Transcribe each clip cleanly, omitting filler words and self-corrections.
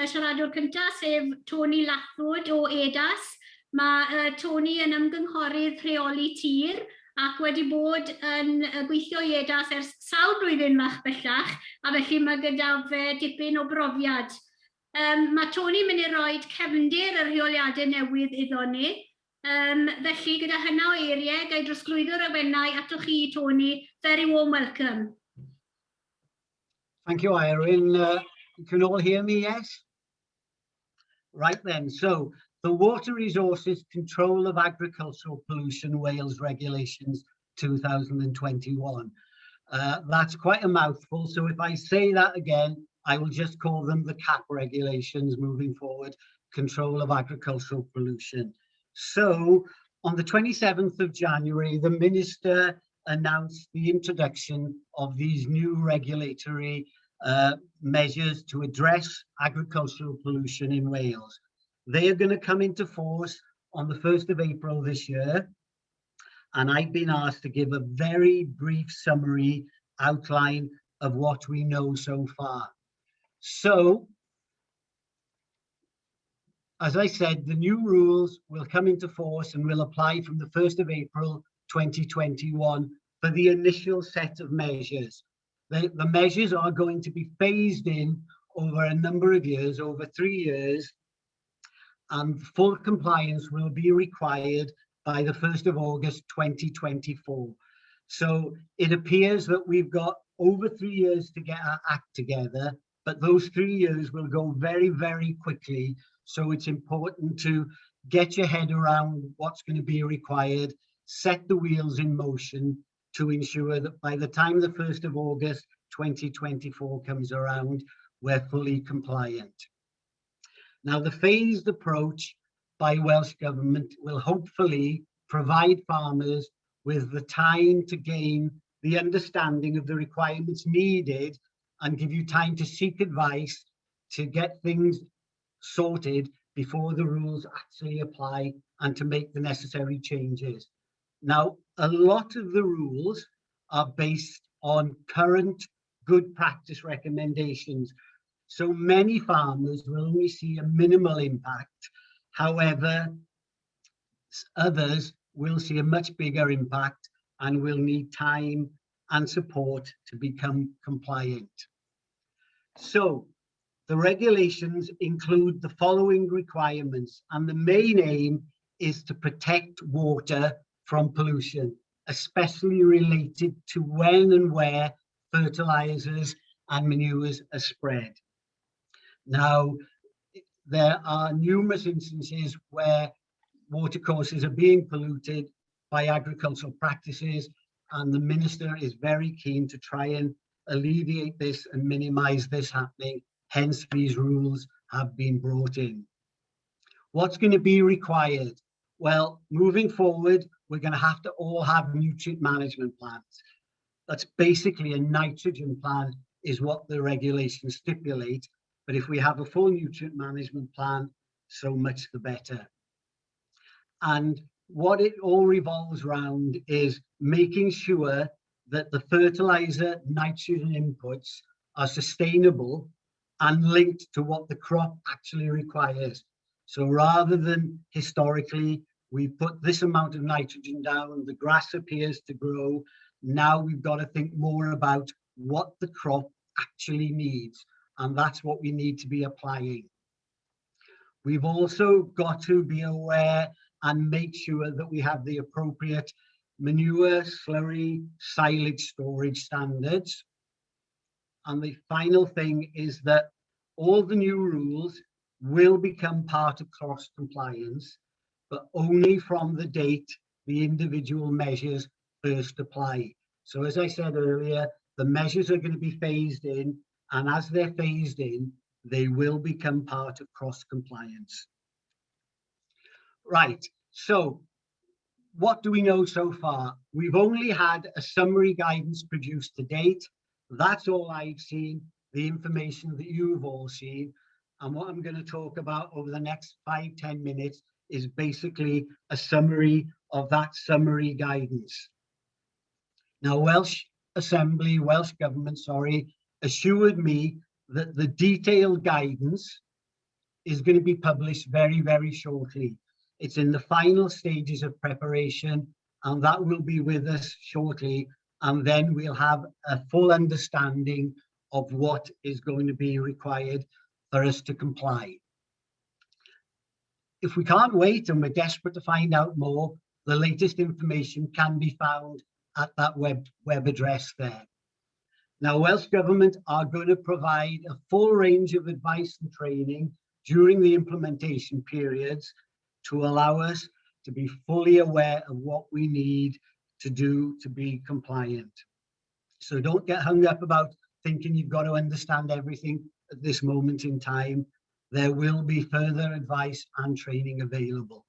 siaradwr cyntaf, sef Tony Lathwood o EDAS. Mae Tony yn ymgynghorydd rheoli tir ac wedi bod yn gweithio i EDAS ers sawl blwyddyn mach bellach, a felly mae gyda fe dipyn o brofiad. Mae Tony mynd i roi cefndir y rheoliadau newydd iddo ni. Felly gyda hynna o eiriau, gai drosglwyddo'r awennau atoch chi, Tony. Very warm welcome. Thank you, Irene. You can all hear me, yes? Right then, so the Water Resources Control of Agricultural Pollution Wales Regulations 2021. That's quite a mouthful, so if I say that again, I will just call them the CAP regulations moving forward, Control of Agricultural Pollution. So, on the 27th of January, the Minister announced the introduction of these new regulatory measures to address agricultural pollution in Wales. They are going to come into force on the 1st of April this year, and I've been asked to give a very brief summary outline of what we know so far. So, as I said, the new rules will come into force and will apply from the 1st of April 2021 for the initial set of measures. The measures are going to be phased in over a number of years, over 3 years, and full compliance will be required by the 1st of August 2024. So it appears that we've got over 3 years to get our act together, but those 3 years will go very, very quickly. So it's important to get your head around what's going to be required, set the wheels in motion to ensure that by the time the 1st of August 2024 comes around, we're fully compliant. Now, the phased approach by Welsh Government will hopefully provide farmers with the time to gain the understanding of the requirements needed and give you time to seek advice to get things sorted before the rules actually apply and to make the necessary changes. Now, a lot of the rules are based on current good practice recommendations. So many farmers will only see a minimal impact. However, others will see a much bigger impact and will need time and support to become compliant. So, the regulations include the following requirements, and the main aim is to protect water from pollution, especially related to when and where fertilizers and manures are spread. Now, there are numerous instances where watercourses are being polluted by agricultural practices, and the Minister is very keen to try and alleviate this and minimize this happening. Hence, these rules have been brought in. What's going to be required? Well, moving forward, we're going to have to all have nutrient management plans. That's basically a nitrogen plan is what the regulations stipulate. But if we have a full nutrient management plan, so much the better. And what it all revolves around is making sure that the fertilizer nitrogen inputs are sustainable and linked to what the crop actually requires. So rather than historically, we put this amount of nitrogen down, the grass appears to grow. Now we've got to think more about what the crop actually needs. And that's what we need to be applying. We've also got to be aware and make sure that we have the appropriate manure, slurry, silage storage standards. And the final thing is that all the new rules will become part of cross compliance, but only from the date the individual measures first apply. So as I said earlier, the measures are going to be phased in, and as they're phased in, they will become part of cross compliance. Right, so what do we know so far? We've only had a summary guidance produced to date. That's all I've seen, the information that you've all seen. And what I'm going to talk about over the next 5-10 minutes is basically a summary of that summary guidance. Now, Welsh Government, assured me that the detailed guidance is going to be published very, very shortly. It's in the final stages of preparation, and that will be with us shortly. And then we'll have a full understanding of what is going to be required for us to comply. If we can't wait and we're desperate to find out more, the latest information can be found at that web address there. Now, Welsh Government are going to provide a full range of advice and training during the implementation periods to allow us to be fully aware of what we need to do to be compliant. So don't get hung up about thinking you've got to understand everything at this moment in time. There will be further advice and training available.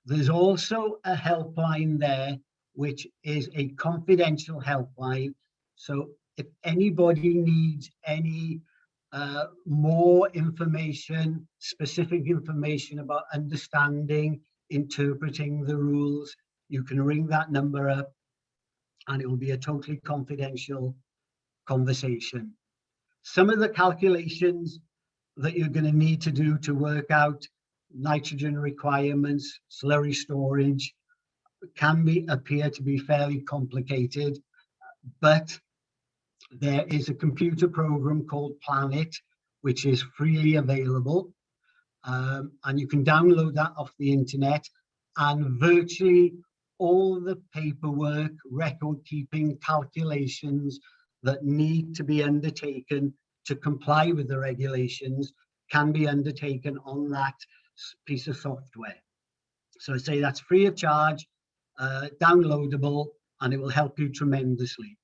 There's also a helpline there, which is a confidential helpline. So if anybody needs any more information, specific information about understanding, interpreting the rules, you can ring that number up and it will be a totally confidential conversation. Some of the calculations that you're going to need to do to work out nitrogen requirements, slurry storage, can appear to be fairly complicated, but there is a computer program called Planet, which is freely available, and you can download that off the internet, and virtually all the paperwork, record keeping, calculations that need to be undertaken to comply with the regulations can be undertaken on that piece of software. So I say that's free of charge, downloadable, and it will help you tremendously.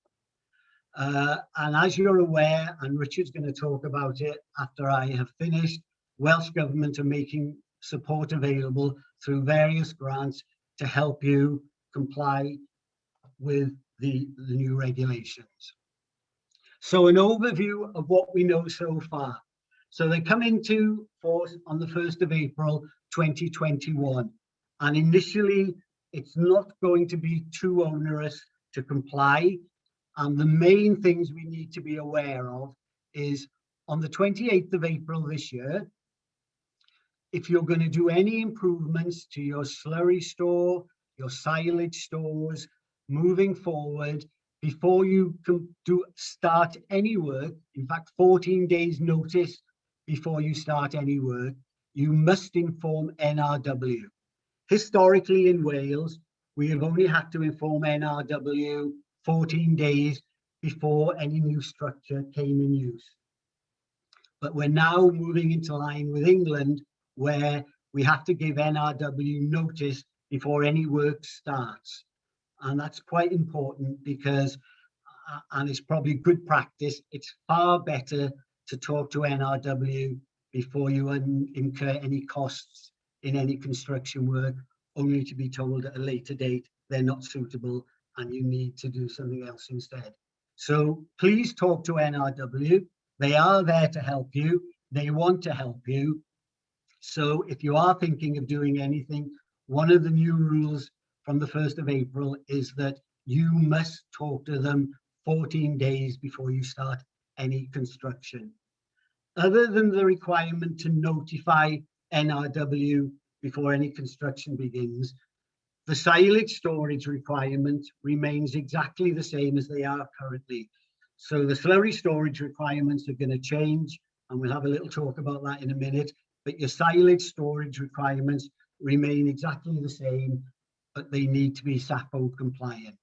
And as you're aware, and Richard's going to talk about it after I have finished, Welsh Government are making support available through various grants to help you comply with the new regulations. So an overview of what we know so far. So they come into force on the 1st of April 2021. And initially, it's not going to be too onerous to comply. And the main things we need to be aware of is on the 28th of April this year, if you're going to do any improvements to your slurry store, your silage stores, moving forward, before you can start any work, in fact, 14 days notice before you start any work, you must inform NRW. Historically in Wales, we have only had to inform NRW 14 days before any new structure came in use. But we're now moving into line with England, where we have to give NRW notice before any work starts. And that's quite important because, and it's probably good practice, it's far better to talk to NRW before you incur any costs in any construction work, only to be told at a later date they're not suitable and you need to do something else instead. So please talk to NRW. They are there to help you. They want to help you. So if you are thinking of doing anything, one of the new rules from the 1st of April is that you must talk to them 14 days before you start any construction. Other than the requirement to notify NRW before any construction begins, the silage storage requirement remains exactly the same as they are currently. So the slurry storage requirements are going to change, and we'll have a little talk about that in a minute, but your silage storage requirements remain exactly the same, but they need to be SAPO compliant.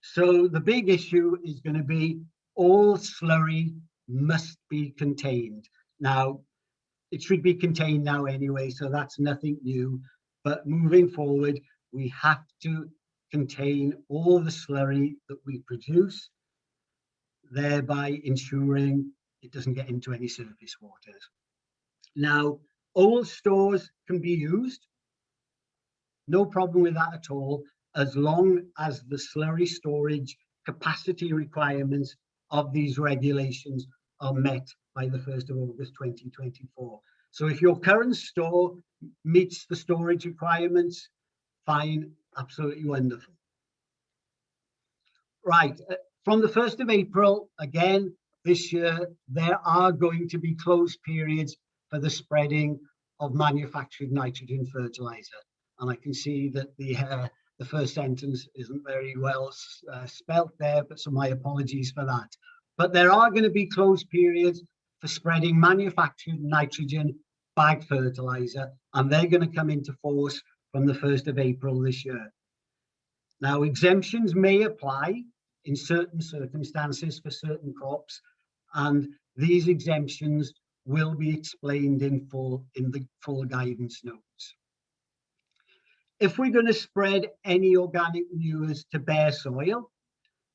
So the big issue is going to be all slurry must be contained. Now, it should be contained now anyway, so that's nothing new. But moving forward, we have to contain all the slurry that we produce, thereby ensuring it doesn't get into any surface waters. Now, old stores can be used, no problem with that at all, as long as the slurry storage capacity requirements of these regulations are met by the 1st of August 2024. So if your current store meets the storage requirements, fine, absolutely wonderful. Right, from the 1st of April, again, this year, there are going to be closed periods for the spreading of manufactured nitrogen fertilizer. And I can see that the first sentence isn't very well spelt there, but so my apologies for that. But there are going to be closed periods for spreading manufactured nitrogen bag fertilizer, and they're going to come into force from the 1st of April this year. Now, exemptions may apply in certain circumstances for certain crops, and these exemptions will be explained in the full guidance notes. If we're going to spread any organic manures to bare soil,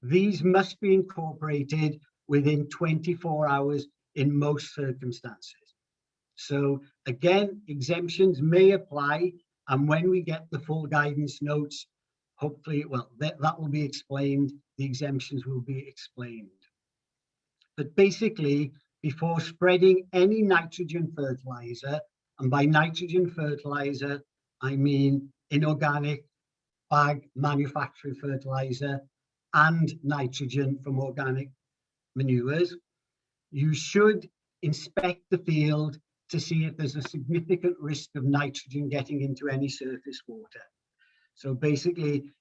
these must be incorporated within 24 hours in most circumstances. So again, exemptions may apply, and when we get the full guidance notes, hopefully, well, that will be explained, the exemptions will be explained. But basically, before spreading any nitrogen fertilizer, and by nitrogen fertilizer, I mean inorganic bag manufactured fertilizer and nitrogen from organic manures, you should inspect the field to see if there's a significant risk of nitrogen getting into any surface water. So basically,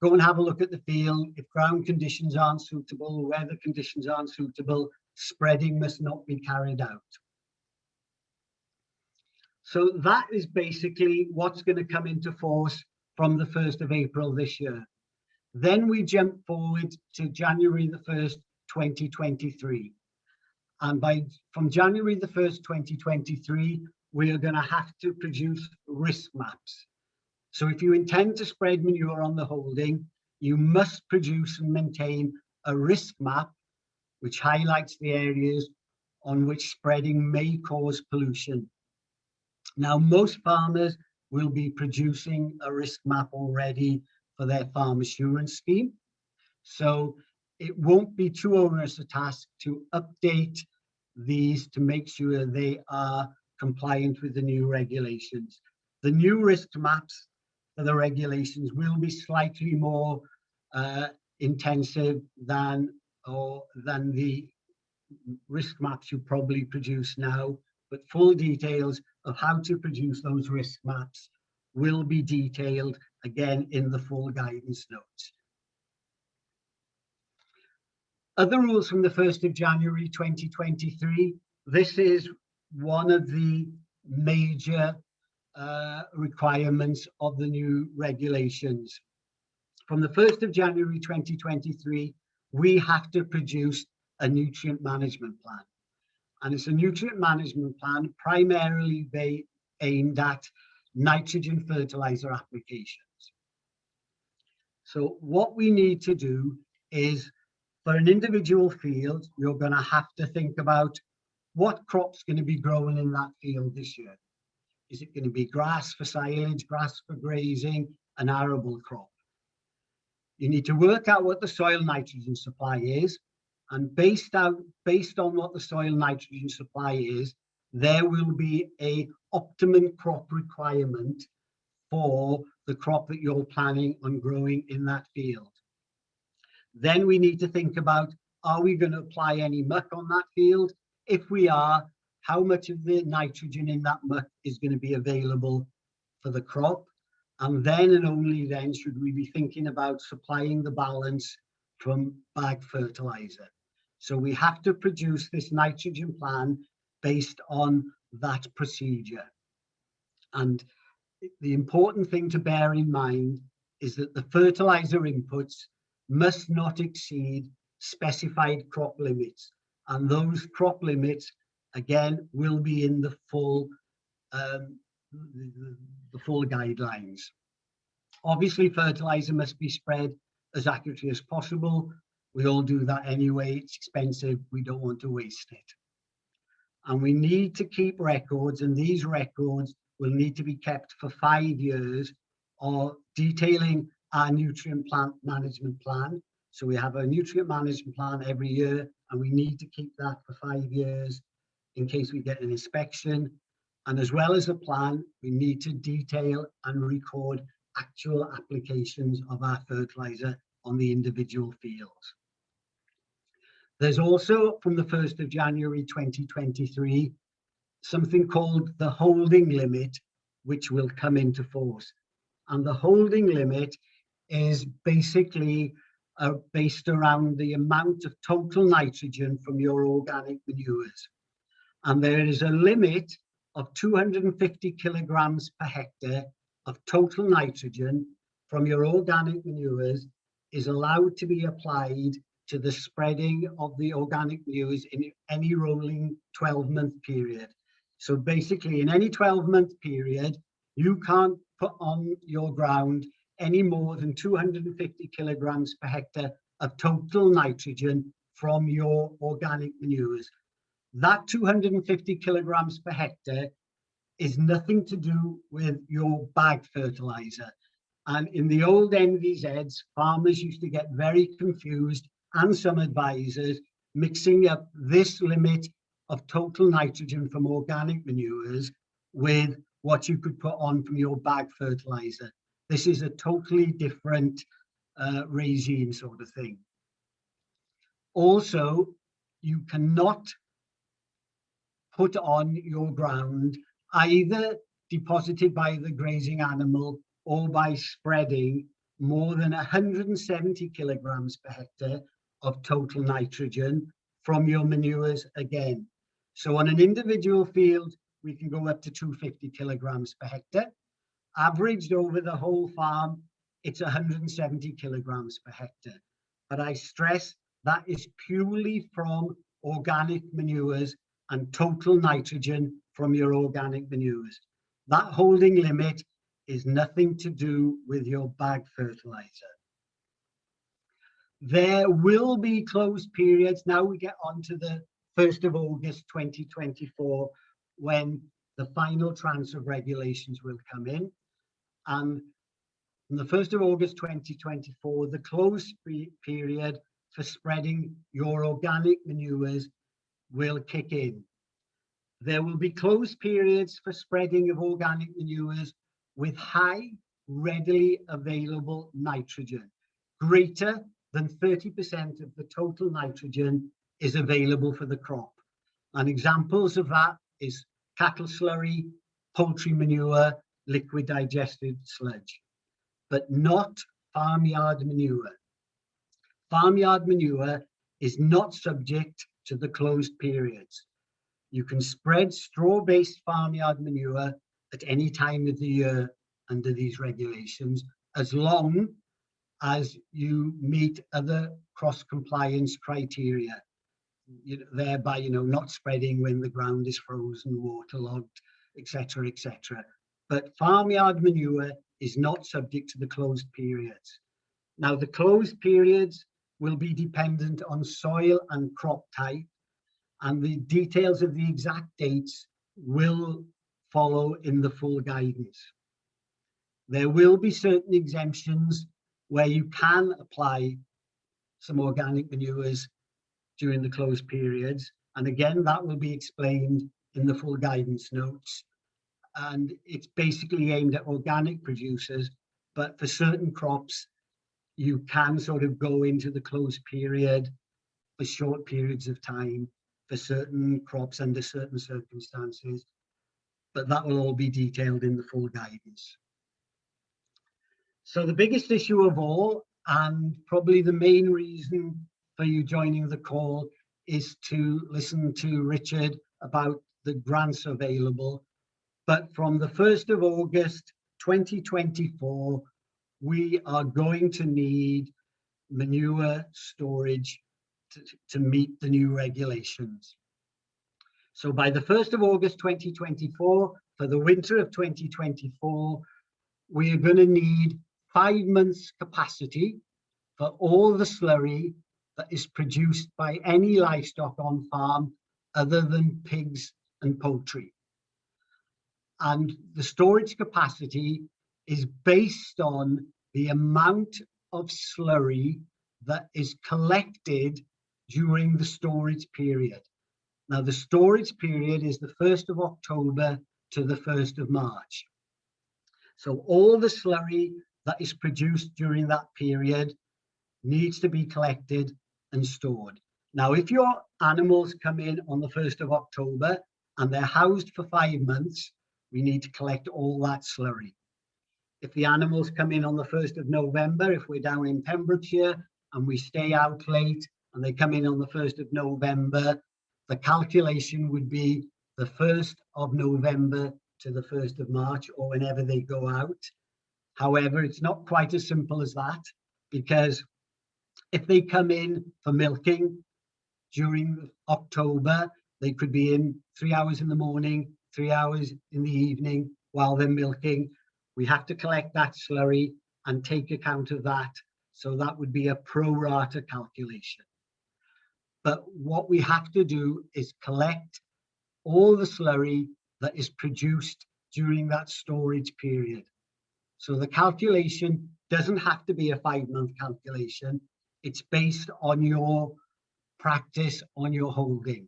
go and have a look at the field. If ground conditions aren't suitable, weather conditions aren't suitable, spreading must not be carried out. So that is basically what's going to come into force from the 1st of April this year. Then we jump forward to January the 1st, 2023. And from January the 1st, 2023, we are going to have to produce risk maps. So if you intend to spread manure on the holding, you must produce and maintain a risk map which highlights the areas on which spreading may cause pollution. Now, most farmers will be producing a risk map already for their farm assurance scheme. So it won't be too onerous a task to update these to make sure they are compliant with the new regulations. The new risk maps for the regulations will be slightly more intensive than the risk maps you probably produce now, but full details of how to produce those risk maps will be detailed again in the full guidance notes. Other rules from the 1st of January 2023, this is one of the major requirements of the new regulations. From the 1st of January 2023, we have to produce a nutrient management plan. And it's a nutrient management plan primarily aimed at nitrogen fertilizer applications. So what we need to do is, for an individual field, you're going to have to think about what crop's going to be growing in that field this year. Is it going to be grass for silage, grass for grazing, an arable crop? You need to work out what the soil nitrogen supply is, and based on what the soil nitrogen supply is, there will be an optimum crop requirement for the crop that you're planning on growing in that field. Then we need to think about, are we going to apply any muck on that field? If we are, how much of the nitrogen in that muck is going to be available for the crop? And then and only then should we be thinking about supplying the balance from bag fertilizer. So we have to produce this nitrogen plan based on that procedure. And the important thing to bear in mind is that the fertilizer inputs must not exceed specified crop limits. And those crop limits, again, will be in the full guidelines. Obviously, fertilizer must be spread as accurately as possible. We all do that anyway. It's expensive. We don't want to waste it. And we need to keep records, and these records will need to be kept for 5 years, or detailing our nutrient plant management plan. So we have a nutrient management plan every year, and we need to keep that for 5 years in case we get an inspection. And as well as a plan, we need to detail and record actual applications of our fertilizer on the individual fields. There's also, from the 1st of January 2023, something called the holding limit, which will come into force. And the holding limit is basically based around the amount of total nitrogen from your organic manures. And there is a limit of 250 kilograms per hectare of total nitrogen from your organic manures is allowed to be applied to the spreading of the organic manures in any rolling 12-month period. So basically, in any 12-month period, you can't put on your ground any more than 250 kilograms per hectare of total nitrogen from your organic manures. That 250 kilograms per hectare is nothing to do with your bag fertilizer. And in the old NVZs, farmers used to get very confused, and some advisors, mixing up this limit of total nitrogen from organic manures with what you could put on from your bag fertilizer. This is a totally different regime sort of thing. Also, you cannot put on your ground either deposited by the grazing animal or by spreading more than 170 kilograms per hectare of total nitrogen from your manures again. So on an individual field, we can go up to 250 kilograms per hectare. Averaged over the whole farm, it's 170 kilograms per hectare. But I stress that is purely from organic manures and total nitrogen from your organic manures. That holding limit is nothing to do with your bag fertilizer. There will be closed periods. Now we get on to the 1st of August 2024, when the final tranche of regulations will come in. And on the 1st of August 2024, the closed period for spreading your organic manures will kick in. There will be closed periods for spreading of organic manures with high, readily available nitrogen. Greater than 30% of the total nitrogen is available for the crop. And examples of that is cattle slurry, poultry manure, liquid digested sludge, but not farmyard manure. Farmyard manure is not subject to the closed periods. You can spread straw-based farmyard manure at any time of the year under these regulations, as long as you meet other cross-compliance criteria, thereby, not spreading when the ground is frozen, waterlogged, etc., etc. But farmyard manure is not subject to the closed periods. Now, the closed periods will be dependent on soil and crop type, and the details of the exact dates will follow in the full guidance. There will be certain exemptions where you can apply some organic manures during the closed periods. And again, that will be explained in the full guidance notes. And it's basically aimed at organic producers, but for certain crops, you can sort of go into the closed period for short periods of time for certain crops under certain circumstances, but that will all be detailed in the full guidance. So the biggest issue of all, and probably the main reason for you joining the call, is to listen to Richard about the grants available. But from the 1st of August 2024, we are going to need manure storage to meet the new regulations. So by the 1st of August 2024, for the winter of 2024, we are going to need 5 months capacity for all the slurry that is produced by any livestock on farm other than pigs and poultry. And the storage capacity is based on the amount of slurry that is collected during the storage period. Now, the storage period is the 1st of October to the 1st of March. So all the slurry that is produced during that period needs to be collected and stored. Now, if your animals come in on the 1st of October and they're housed for 5 months, we need to collect all that slurry. If the animals come in on the 1st of November, if we're down in Pembrokeshire and we stay out late and they come in on the 1st of November, the calculation would be the 1st of November to the 1st of March, or whenever they go out. However, it's not quite as simple as that, because if they come in for milking during October, they could be in 3 hours in the morning, 3 hours in the evening while they're milking. We have to collect that slurry and take account of that. So that would be a pro rata calculation. But what we have to do is collect all the slurry that is produced during that storage period. So the calculation doesn't have to be a 5-month calculation. It's based on your practice, on your holding.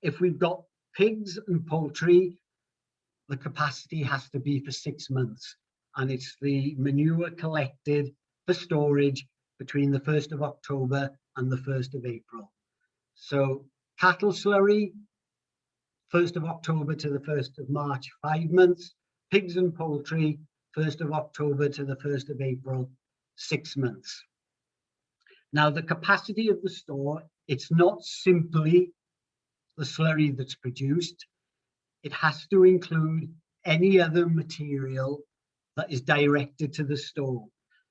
If we've got pigs and poultry, the capacity has to be for 6 months, and it's the manure collected for storage between the 1st of October and the 1st of April. So cattle slurry, 1st of October to the 1st of March, 5 months. Pigs and poultry, 1st of October to the 1st of April, 6 months. Now, the capacity of the store, it's not simply the slurry that's produced. It has to include any other material that is directed to the store.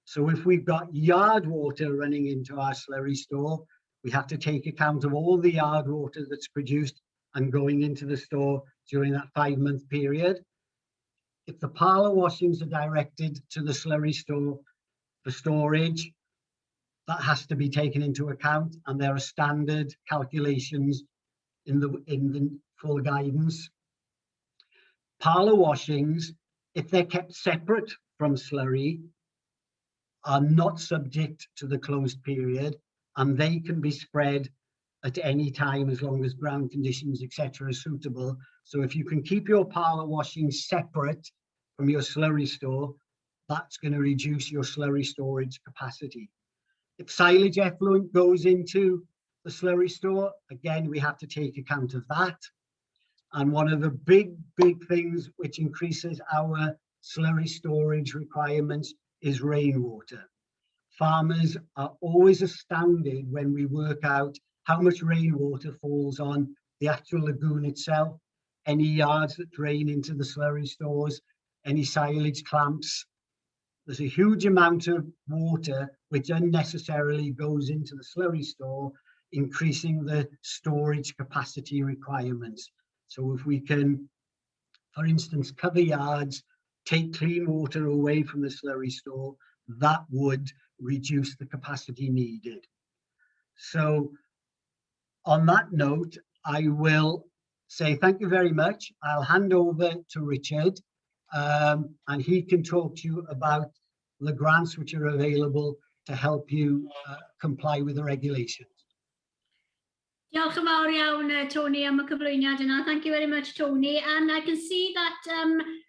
So if we've got yard water running into our slurry store, we have to take account of all the yard water that's produced and going into the store during that 5-month period. If the parlour washings are directed to the slurry store for storage, that has to be taken into account, and there are standard calculations in the full guidance. Parlour washings, if they're kept separate from slurry, are not subject to the closed period, and they can be spread at any time as long as ground conditions, etc., are suitable. So if you can keep your parlour washings separate from your slurry store, that's going to reduce your slurry storage capacity. If silage effluent goes into the slurry store, again, we have to take account of that. And one of the big things which increases our slurry storage requirements is rainwater. Farmers are always astounded when we work out how much rainwater falls on the actual lagoon itself, any yards that drain into the slurry stores, any silage clamps. There's a huge amount of water which unnecessarily goes into the slurry store, increasing the storage capacity requirements. So if we can, for instance, cover yards, take clean water away from the slurry store, that would reduce the capacity needed. So on that note, I will say thank you very much. I'll hand over to Richard, and he can talk to you about the grants which are available to help you comply with the regulations. Diolch yn fawr iawn, Tony, am y cyflwyniad yna. Thank you very much, Tony. And I can see that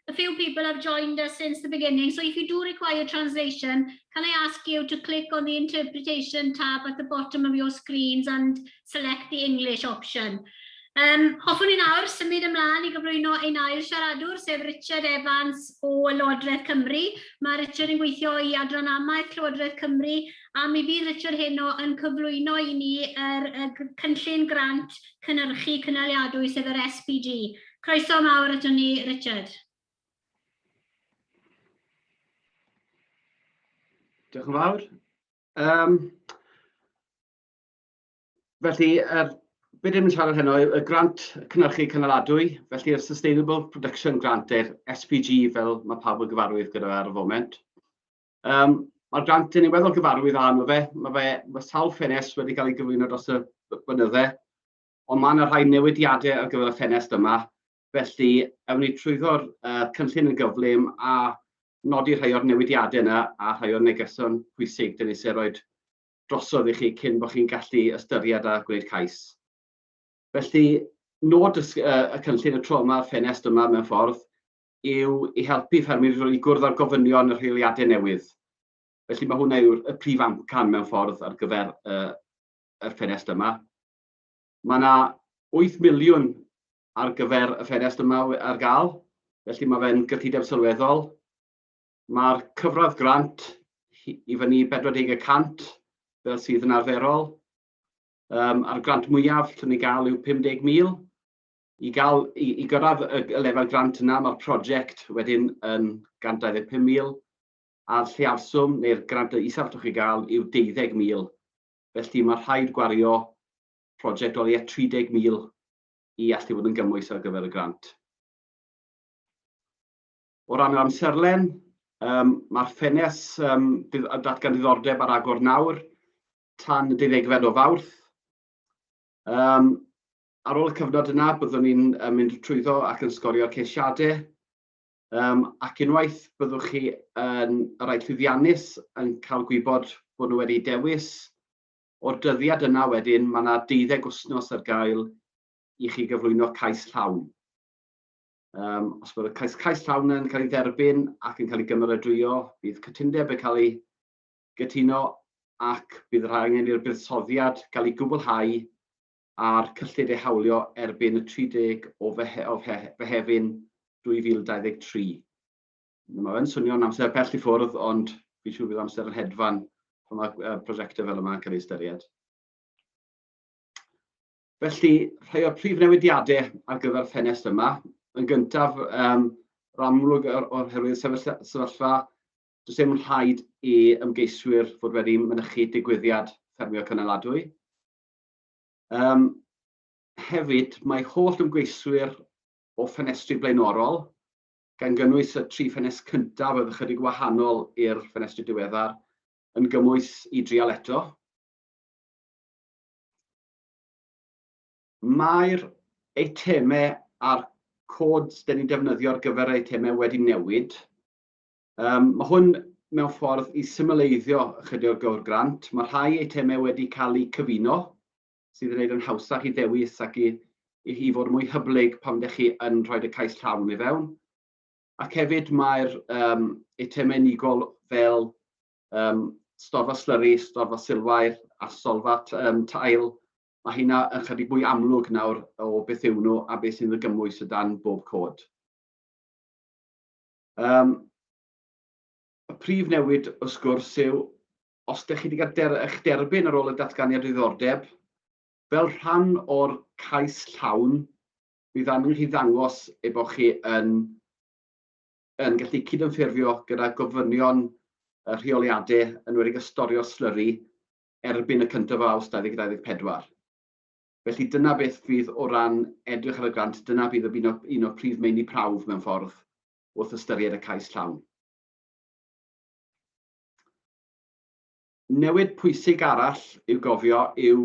a few people have joined us since the beginning. So if you do require translation, can I ask you to click on the interpretation tab at the bottom of your screens and select the English option. Hoffwn ni nawr symud ymlaen I gyflwyno ein ail siaradwr, sef Richard Evans o Llywodraeth Cymru. Mae Richard yn gweithio I Adrannamaeth Llywodraeth Cymru, a mi fydd Richard heno yn cyflwyno I ni cynllun grant cynhyrchu cynaliadwy sef yr SPG. Croeso mawr ato ni, Richard. Diolch yn fawr. Felly, be ddim yn siarad heno, y grant cynhyrchu cynaladwy, felly y Sustainable Production Grant, SPG, fel mae pawb yn gyfarwydd gyda ar y foment. Mae'r grant yn weddol gyfarwydd am fe. Mae sawl ffenest wedi cael ei gyflwyno dros y blynydde, ond mae yna rhai newidiadau ar gyfer y ffenest yma. Felly, ewn ni trwyddo'r cynllun yn gyflym a nodi rhai o'r newidiadau yna a rhai o'r negeson pwysig dyn ni sy'n rhoi drosodd I chi cyn bod chi'n gallu ystyried a gwneud cais. Felly, nod y cynllun y tro yma, ffenest yma mewn ffordd, yw I helpu ffermwyr I gwrdd â'r gofynion y rheoliadau newydd. Felly mae hwnna yw'r prif amcan mewn ffordd ar gyfer y ffenest yma. Mae yna 8 miliwn ar gyfer y ffenest yma ar gael, felly mae fe'n gyllideb sylweddol. Mae'r cyfradd grant i fyny 40% fel sydd yn arferol. A'r grant mwyaf llwn ni gael yw 50,000. I gyrraedd y lefel grant yna, mae'r prosiect wedyn yn 125,000. A'r lleiafswm neu'r grant isaf llwch chi gael yw 12,000. Felly mae rhaid gwario prosiect o leia 30,000 i allu fod yn gymwys ar gyfer y grant. O ran yr amserlen, mae'r ffenes datgan diddordeb ar agor nawr tan y 12fed o Fawrth. Ar ôl y cyfnod yna, byddwn ni'n mynd trwyddo ac yn sgorio'r ceisiadau. Ac unwaith byddwch chi yn y rai llwyddiannus yn cael gwybod bod nhw wedi dewis, o'r dyddiad yna wedyn, mae yna 12 wythnos ar gael i chi gyflwyno cais llawn. Os bydd y cais llawn yn cael ei dderbyn ac yn cael ei gymeradwyo, bydd cytundeb yn cael ei gytuno ac bydd rhaid i'r buddsoddiad cael ei gwblhau a'r cyllid ei hawlio erbyn y 30 o Fehefin 2023. Mae fe'n swnio'n amser pell i ffwrdd, ond fi'n siŵr bydd amser yn hedfan pan mae prosiectau fel yma yn cael ei ystyried. Felly, rhai o'r prif newidiadau ar gyfer ffenest yma. Yn gyntaf, amlwg oherwydd sefyllfa, does dim rhaid i ymgeiswyr fod wedi mynychu digwyddiad ffermio cynaladwy. Hefyd, mae holl ymgeiswyr o ffenestri blaenorol, gan gynnwys y 3 ffenest cyntaf oedd ychydig wahanol i'r ffenestri diweddar, yn gymwys i drial eto. Mae'r eitemau a'r cods dyn ni'n defnyddio ar gyfer eitemau wedi newid. Mae hwn mewn ffordd i symleiddio ychydig o'r gyfer grant. Mae rhai eitemau wedi cael eu cyfuno, sydd yn gwneud yn hawsach i ddewis ac i fod mwy hyblyg pan ydych chi yn rhoi y cais llawn i fewn. Ac hefyd mae'r eitemau unigol fel storfa slurry, storfa sylwair a solfa tail. Mae hynna yn chydig mwy amlwg nawr o beth yw nhw a beth sy'n y gymwys o dan bob cod. Y prif newid wrth gwrs yw, os ydych chi wedi cael eich derbyn ar ôl y datganiad diddordeb, fel rhan o'r cais llawn, bydd angen chi ddangos eu bod chi yn gallu cydymffurfio gyda gofynion y rheoliadau yn wedi storio slurry erbyn y 1 o Awst 2024. Felly dyna beth fydd o ran edrych ar y grant, dyna bydd un o'r prif meini prawf mewn ffordd wrth ystyried y cais llawn. Newid pwysig arall i'w gofio yw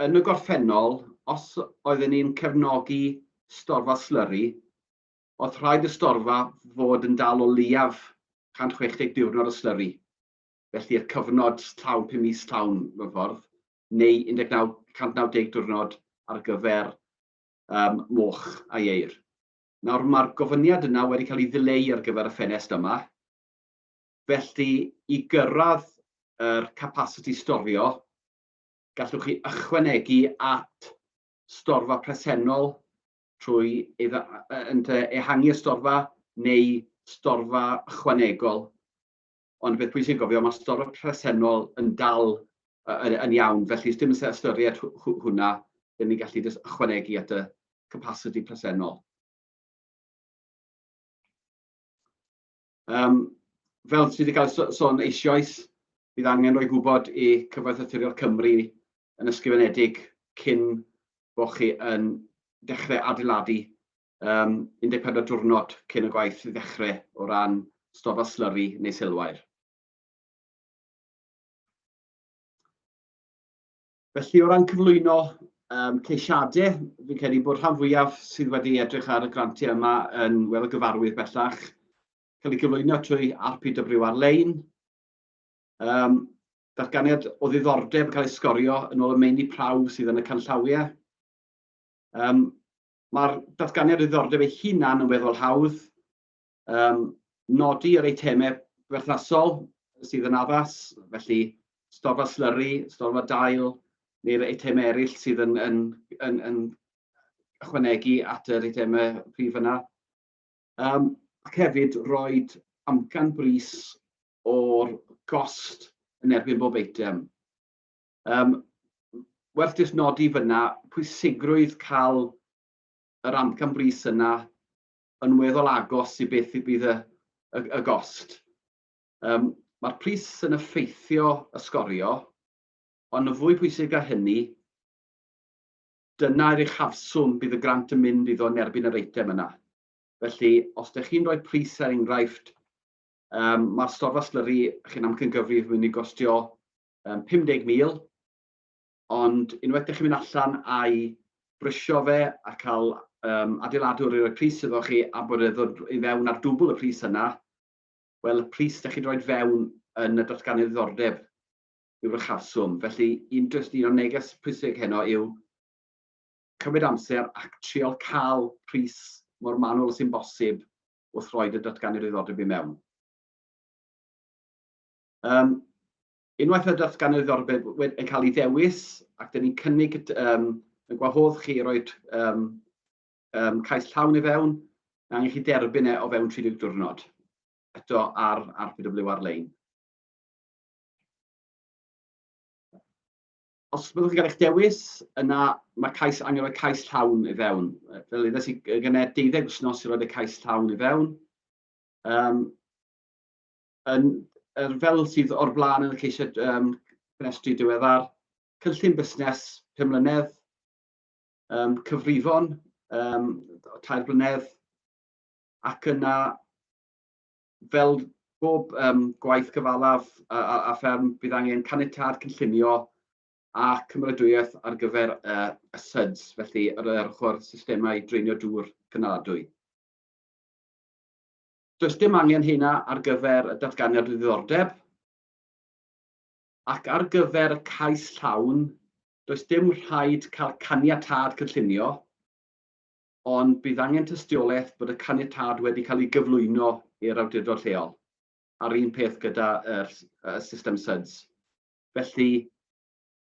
yn y gorffennol, os oedden ni'n cefnogi storfa slurry, oedd rhaid y storfa fod yn dal o leiaf 160 diwrnod o slurry. Felly y cyfnod llawn 5 mis llawn mewn ffordd, neu 190 diwrnod ar gyfer moch a ieir. Nawr mae'r gofyniad yna wedi cael ei ddileu ar gyfer y ffenest yma. Felly i gyrraedd yr capacity storio, gallwch chi ychwanegu at storfa presennol trwy ehangu y storfa neu storfa ychwanegol. Ond beth pwysig gofio, mae storfa presennol yn dal yn iawn, felly os dim yn ystyried hwnna, dyn ni'n gallu ychwanegu at y capacity presennol. Fel sydd wedi cael sôn eisoes, bydd angen rhoi gwybod i Cyfoeth Naturiol Cymru yn ysgrifenedig cyn bod chi yn dechrau adeiladu 14 diwrnod cyn y gwaith i ddechrau o ran storfa slurry neu sylwair. Felly o ran cyflwyno ceisiadau, fi'n credu bod rhan fwyaf sydd wedi edrych ar y grantiau yma yn wel gyfarwydd bellach, cael ei gyflwyno trwy RPW ar-lein. Datganiad o ddiddordeb yn cael ei sgorio yn ôl y meini prawf sydd yn y canllawiau. Mae'r datganiad o ddiddordeb ei hunan yn weddol hawdd. Nodi yr eitemau berthnasol sydd yn addas, felly storfa slurry, storfa dail, neu'r eitemau eraill sydd yn ychwanegu at yr eitemau prif yna. Ac hefyd roed amcan bris o'r gost yn erbyn bob eitem. Werth jyst nodi fyna pwysigrwydd cael yr amcan bris yna yn weddol agos i beth bydd y gost. Mae'r pris yn effeithio ysgorio, ond y fwy pwysig â hynny, dyna'r uchafswm bydd y grant yn mynd iddo yn erbyn yr eitem yna. Felly, os ydych chi'n rhoi pris er enghraifft, mae'r storfa slurry chi'n amcangyfrif mynd i gostio 50,000, ond unwaith ydych chi'n mynd allan a'i brysio fe a cael adeiladwr i'r pris iddo chi a bod i fewn ar dwbl y pris yna, wel, y pris ydych chi'n rhoi fewn yn y datganiad diddordeb yw'r uchafswm. Felly, un o'r neges pwysig heno yw cymryd amser ac trial cael pris mor manwl sy'n bosib wrth roed y datganiad diddordeb i mewn. Unwaith y datganiad diddordeb yn cael ei ddewis, ac dyn ni'n cynnig yn gwahodd chi roed cais llawn i fewn, angen chi derbyn o fewn 30 diwrnod, eto ar RPW ar-lein. Os byddwch chi'n cael eich dewis, yna mae angen rhoi cais llawn i fewn. Fel edrych i gyda 12 wythnos i roed y cais llawn i fewn. Fel sydd o'r blaen yn y ceisiau ffenestri diweddar, cynllun busnes 5 mlynedd, cyfrifon 3 blynedd, ac yna fel bob gwaith cyfalaf a fferm bydd angen caniatâd cynllunio a cymeradwyaeth ar gyfer y SUDS, felly yr ochr systemau dreinio dŵr cynaladwy. Does dim angen hynna ar gyfer y datganiad diddordeb, ac ar gyfer y cais llawn, does dim rhaid cael caniatâd cynllunio, ond bydd angen tystiolaeth bod y caniatâd wedi cael ei gyflwyno i'r awdurdod lleol, a'r un peth gyda y system SUDS. Felly,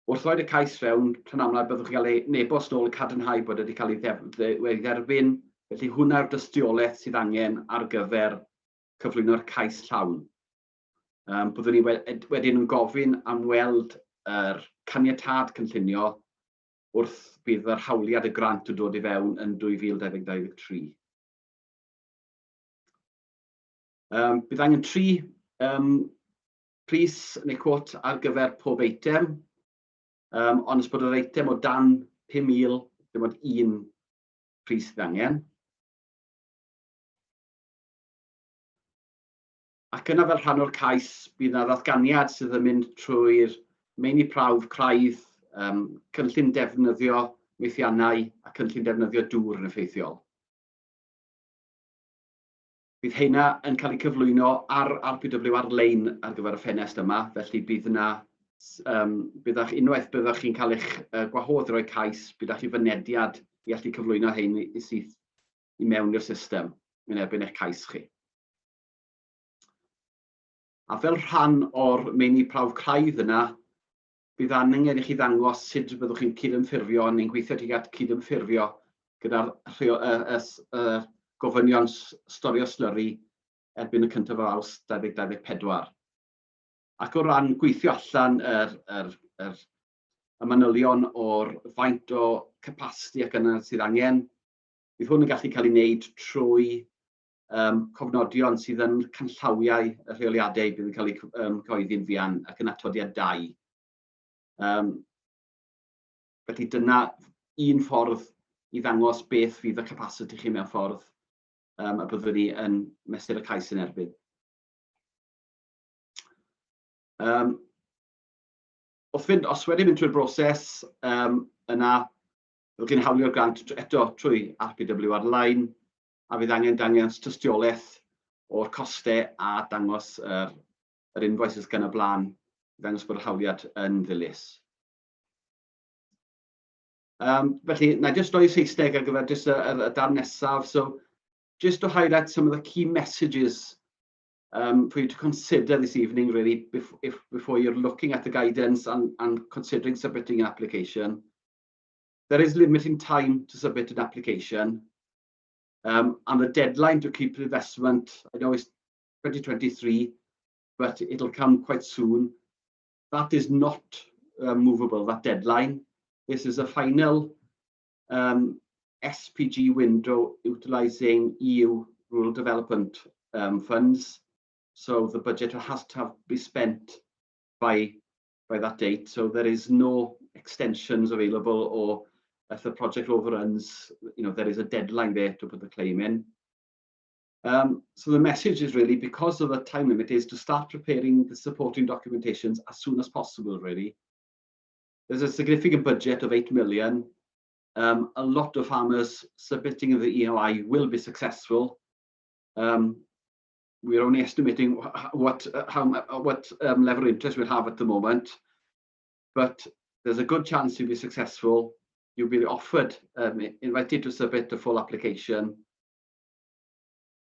wrth roed y cais fewn, rhan amlaf byddwch chi'n cael ei nebost nôl y cadarnhau bod wedi cael ei dderbyn, felly hwnna'r dystiolaeth sydd angen ar gyfer cyflwyno'r cais llawn. Byddwn ni wedyn yn gofyn am weld yr caniatâd cynllunio wrth bydd yr hawliad y grant yn dod i fewn yn 2023. Bydd angen 3 pris neu cwot ar gyfer pob eitem, ond os bod yr eitem o dan 5,000, dim ond 1 pris bydd angen. Ac yna fel rhan o'r cais, bydd yna ddatganiad sydd yn mynd trwy'r meini prawf craidd, cynllun defnyddio meithiannau a cynllun defnyddio dŵr yn effeithiol. Bydd heina yn cael eu cyflwyno ar RPW ar-lein ar gyfer y ffenest yma, felly bydd yna unwaith byddwch chi'n cael eich gwahodd i roi cais, byddwch chi fynediad i allu cyflwyno hein i syth i mewn i'r system yn erbyn eich cais chi. A fel rhan o'r meini prawf craidd yna, bydd angen i chi ddangos sut byddwch chi'n cydymffurfio neu'n gweithio tuag at cydymffurfio gyda'r gofynion storio slurry erbyn y 1 Awst 2024. Ac o ran gweithio allan y manylion o'r faint o capacity ac yna sydd angen, bydd hwn yn gallu cael ei wneud trwy cofnodion sydd yn canllawiau y rheoliadau bydd yn cael eu cyhoeddi'n fuan ac yn atodiad 2. Felly dyna un ffordd i ddangos beth fydd y capacity chi mewn ffordd a byddwn ni yn mesur y cais yn erbyn. Os wedi mynd trwy'r broses, yna byddwch chi'n hawlio'r grant eto trwy RPW ar-lein, a fydd angen dangos tystiolaeth o'r costau a dangos yr invoices gan y blaen, dangos bod y hawliad yn ddilys. Felly, na i just roi Saesneg ar gyfer y darn nesaf. So, just to highlight some of the key messages for you to consider this evening, really, before you're looking at the guidance and considering submitting an application. There is limiting time to submit an application, and the deadline to keep the investment, I know it's 2023, but it'll come quite soon. That is not movable, that deadline. This is a final SPG window utilising EU rural development funds. So the budget has to be spent by that date. So there is no extensions available, or if the project overruns, there is a deadline there to put the claim in. So the message is really, because of the time limit, is to start preparing the supporting documentations as soon as possible, really. There's a significant budget of 8 million. A lot of farmers submitting the EOI will be successful. We're only estimating what level of interest we'll have at the moment, but there's a good chance you'll be successful. You'll be offered, invited to submit a full application.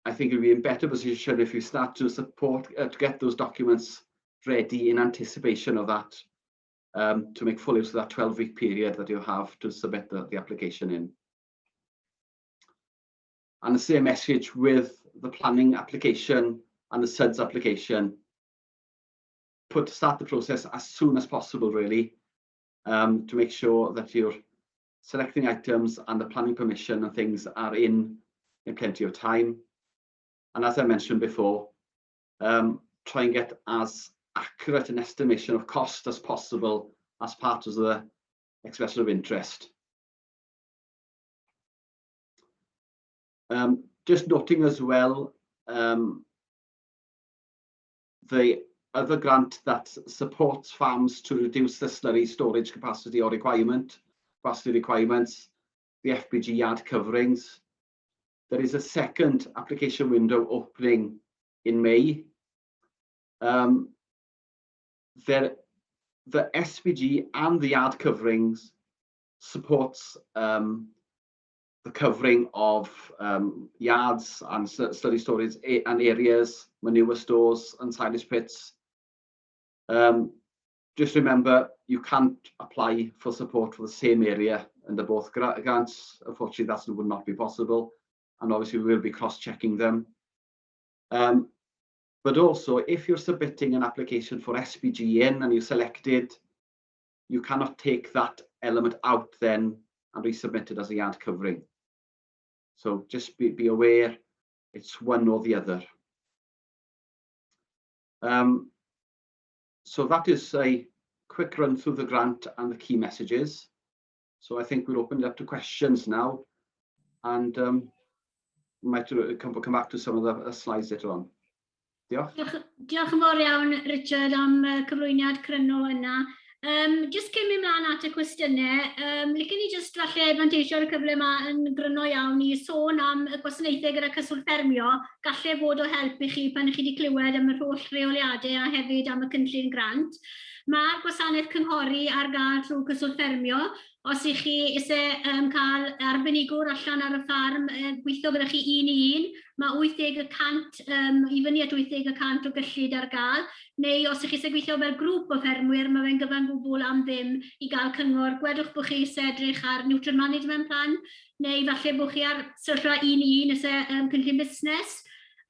I think you'll be in better position if you start to support to get those documents ready in anticipation of that, to make full use of that 12-week period that you have to submit the application in. And the same message with the planning application and the SUDS application. Start the process as soon as possible, really, to make sure that you're selecting items and the planning permission and things are in plenty of time. And as I mentioned before, try and get as accurate an estimation of cost as possible as part of the expression of interest. Just noting as well, the other grant that supports farms to reduce the slurry storage capacity or requirements, the FPG yard coverings. There is a second application window opening in May. The SPG and the yard coverings supports the covering of yards and slurry storage and areas, manure stores and silage pits. Just remember, you can't apply for support for the same area under both grants. Unfortunately, that would not be possible. And obviously we will be cross-checking them. But also, if you're submitting an application for SPG in and you selected, you cannot take that element out then and resubmit it as a yard covering. So just be aware, it's one or the other. So that is a quick run through the grant and the key messages. So I think we'll open it up to questions now, and we might come back to some of the slides later on. Diolch. Diolch yn fawr iawn, Richard, am cyflwyniad cryno yna. Just cyn mynd mlaen at y cwestiynau, licen ni just falle fanteisio'r cyfle yma yn gryno iawn i sôn am y gwasanaethau gyda cyswllt ffermio, galle fod o help i chi pan chi wedi clywed am yr holl reoliadau a hefyd am y cynllun grant. Mae'r gwasanaeth cynghori ar gael trwy cyswllt ffermio. Os ych chi eisiau cael arbenigwr allan ar y ffarm, gweithio gyda chi un i un, mae 80% i fyny at 80% o gyllid ar gael. Neu os ych chi eisiau gweithio fel grŵp o ffermwyr, mae fe'n gyfan gwbl am ddim i gael cyngor. Gwedwch bod chi eisiau edrych ar nutrient management plan, neu falle bod chi ar sylfa un i un eisiau cynllun busnes.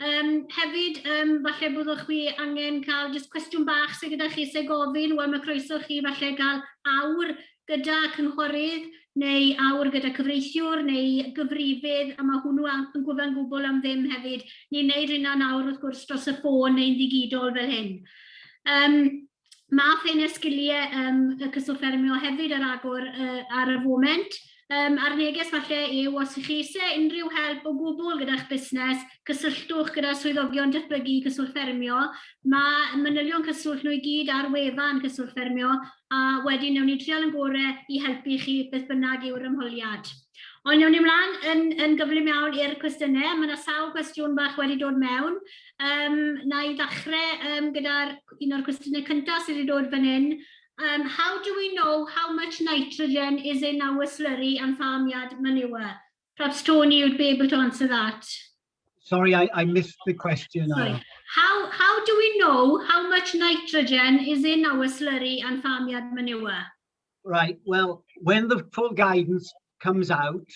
Hefyd, falle byddwch chi angen cael just cwestiwn bach sydd gyda chi eisiau gofyn, wel mae croeso chi falle gael awr gyda cynghorydd, neu awr gyda cyfreithiwr, neu gyfrifydd, a mae hwnnw yn gwybod gwbl am ddim hefyd. Ni'n neud hynna nawr wrth gwrs dros y ffôn neu'n ddigidol fel hyn. Mae ffeinau sgiliau y cyswllt ffermio hefyd ar agor ar y foment. A'r neges falle yw, os ych chi eisiau unrhyw help o gwbl gyda'ch busnes, cysylltwch gyda swyddogion datblygu cyswllt ffermio. Mae manylion cyswllt nhw i gyd ar wefan cyswllt ffermio, a wedyn newn ni trial yn gorau i helpu chi beth bynnag yw'r ymholiad. Ond newn ni mlaen yn gyflym iawn i'r cwestiynau. Mae yna sawl cwestiwn bach wedi dod mewn. Na i ddechrau gyda'r un o'r cwestiynau cyntaf sydd wedi dod fan hyn. How do we know how much nitrogen is in our slurry and farmyard manure? Perhaps Tony, you'd be able to answer that. Sorry, I missed the question. Sorry. How do we know how much nitrogen is in our slurry and farmyard manure? Right, well, when the full guidance comes out,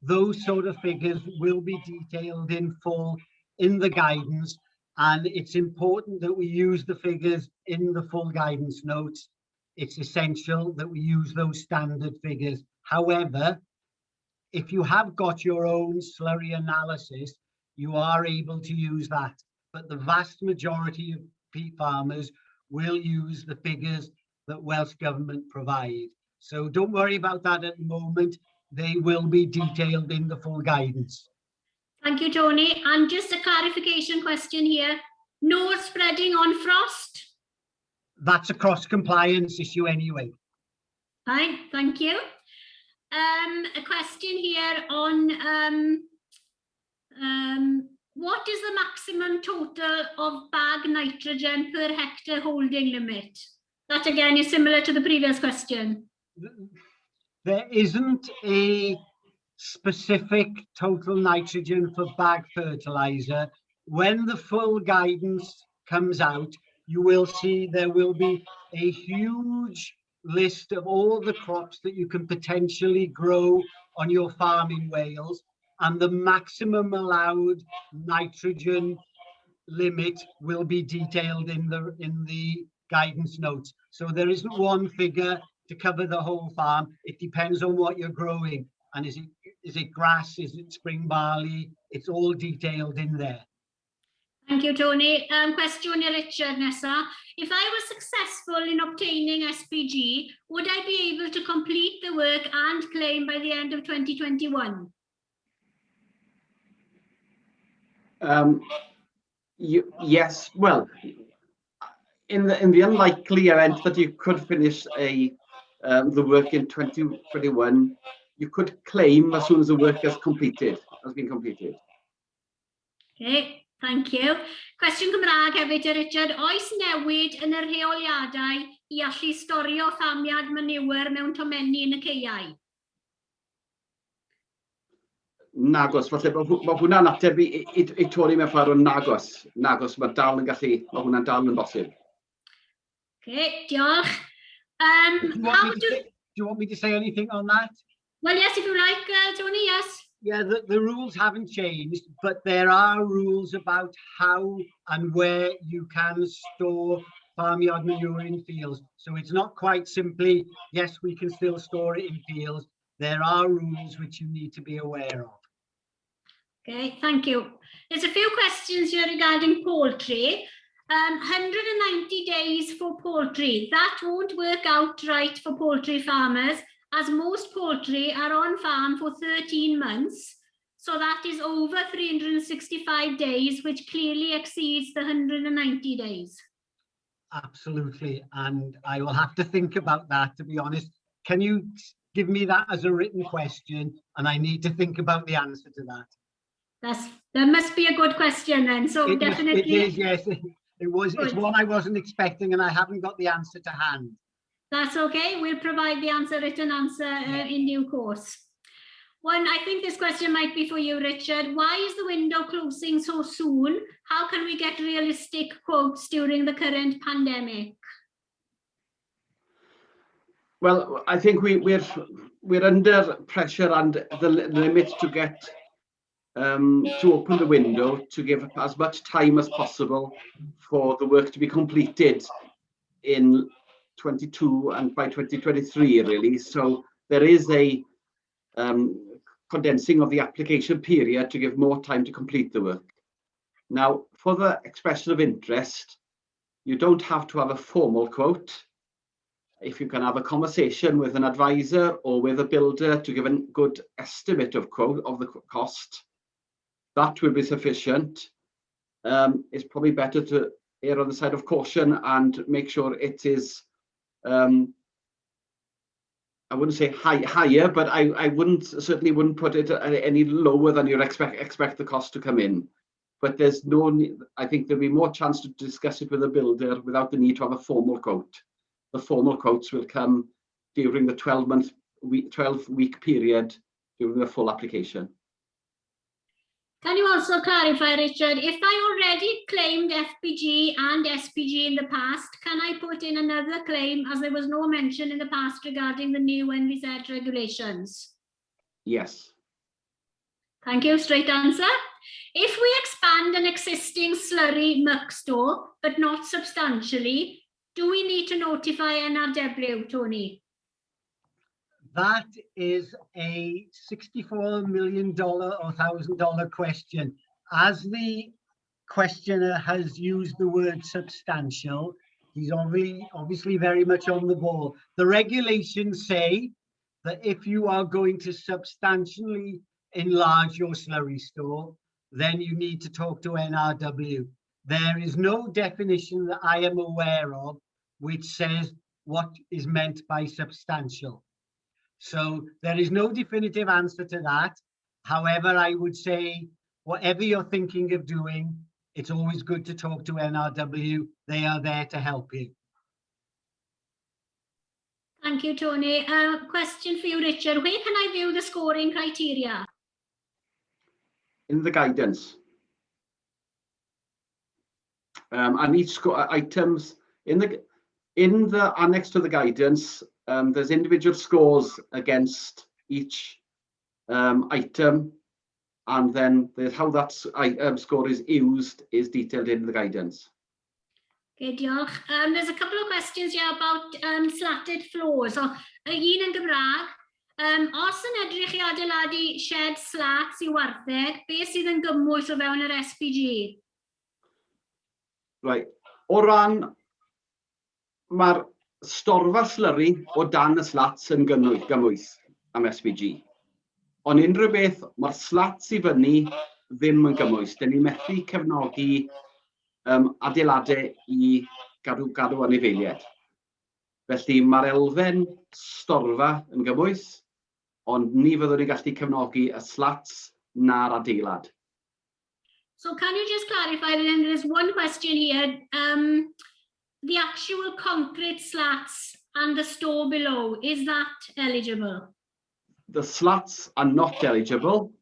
those sort of figures will be detailed in full in the guidance, and it's important that we use the figures in the full guidance notes. It's essential that we use those standard figures. However, if you have got your own slurry analysis, you are able to use that. But the vast majority of peat farmers will use the figures that Welsh Government provide. So don't worry about that at the moment. They will be detailed in the full guidance. Thank you, Tony. And just a clarification question here. No spreading on frost? That's a cross-compliance issue anyway. Fine, thank you. A question here on what is the maximum total of bag nitrogen per hectare holding limit? That again is similar to the previous question. There isn't a specific total nitrogen for bag fertilizer. When the full guidance comes out, you will see there will be a huge list of all the crops that you can potentially grow on your farm in Wales, and the maximum allowed nitrogen limit will be detailed in the guidance notes. So there isn't one figure to cover the whole farm. It depends on what you're growing. And is it grass? Is it spring barley? It's all detailed in there. Thank you, Tony. Question i Richard nesa. If I was successful in obtaining SPG, would I be able to complete the work and claim by the end of 2021? Yes, well, in the unlikely event that you could finish the work in 2021, you could claim as soon as the work has been completed. Okay, thank you. Cwestiwn Cymraeg hefyd i Richard. Oes newid yn yr rheoliadau i allu storio ffamiad manure mewn tomenni yn y caeau? Nagos, falle mae hwnna'n ateb i Tony mewn ffordd o nagos. Nagos, mae hwnna'n dal yn bosib. Okay, diolch. Do you want me to say anything on that? Well, yes, if you like, Tony, yes. Yeah, the rules haven't changed, but there are rules about how and where you can store farmyard manure in fields. So it's not quite simply, yes, we can still store it in fields. There are rules which you need to be aware of. Okay, thank you. There's a few questions here regarding poultry. 190 days for poultry. That won't work out right for poultry farmers, as most poultry are on farm for 13 months. So that is over 365 days, which clearly exceeds the 190 days. Absolutely. And I will have to think about that, to be honest. Can you give me that as a written question? And I need to think about the answer to that. That must be a good question then. So definitely. It is, yes. It's one I wasn't expecting, and I haven't got the answer to hand. That's okay. We'll provide the written answer in due course. I think this question might be for you, Richard. Why is the window closing so soon? How can we get realistic quotes during the current pandemic? Well, I think we're under pressure and the limit to get to open the window to give as much time as possible for the work to be completed in 22 and by 2023 really. So there is a condensing of the application period to give more time to complete the work. Now, for the expression of interest, you don't have to have a formal quote. If you can have a conversation with an advisor or with a builder to give a good estimate of the cost, that will be sufficient. It's probably better to err on the side of caution and make sure it is, I wouldn't say higher, but I certainly wouldn't put it any lower than you expect the cost to come in. But there's no need, I think there'll be more chance to discuss it with a builder without the need to have a formal quote. The formal quotes will come during the 12-week period during the full application. Can you also clarify, Richard, if I already claimed FPG and SPG in the past, can I put in another claim as there was no mention in the past regarding the new NVZ regulations? Yes. Thank you, straight answer. If we expand an existing slurry muck store, but not substantially, do we need to notify NRW, Tony? That is a $64 million or $1,000 question. As the questioner has used the word substantial, he's obviously very much on the ball. The regulations say that if you are going to substantially enlarge your slurry store, then you need to talk to NRW. There is no definition that I am aware of which says what is meant by substantial. So there is no definitive answer to that. However, I would say whatever you're thinking of doing, it's always good to talk to NRW. They are there to help you. Thank you, Tony. Question for you, Richard. Where can I view the scoring criteria? In the guidance. And each items in the annex to the guidance, there's individual scores against each item, and then how that score is used is detailed in the guidance. Okay, diolch. There's a couple of questions here about slatted floors. So, un yn Gymraeg, os yn edrych I adeiladu shed slats I wartheg, beth sydd yn gymwys o fewn yr SPG? Right. O ran, mae'r storfa slurry o dan y slats yn gymwys am SPG. Ond unrhyw beth, mae'r slats I fyny ddim yn gymwys. Dyn ni methu cefnogi adeiladau I gadw anifeiliaid. Felly mae'r elfen storfa yn gymwys, ond ni fyddwn ni gallu cefnogi y slats na'r adeilad. So can you just clarify, then there's one question here, the actual concrete slats and the store below, is that eligible? The slats are not eligible,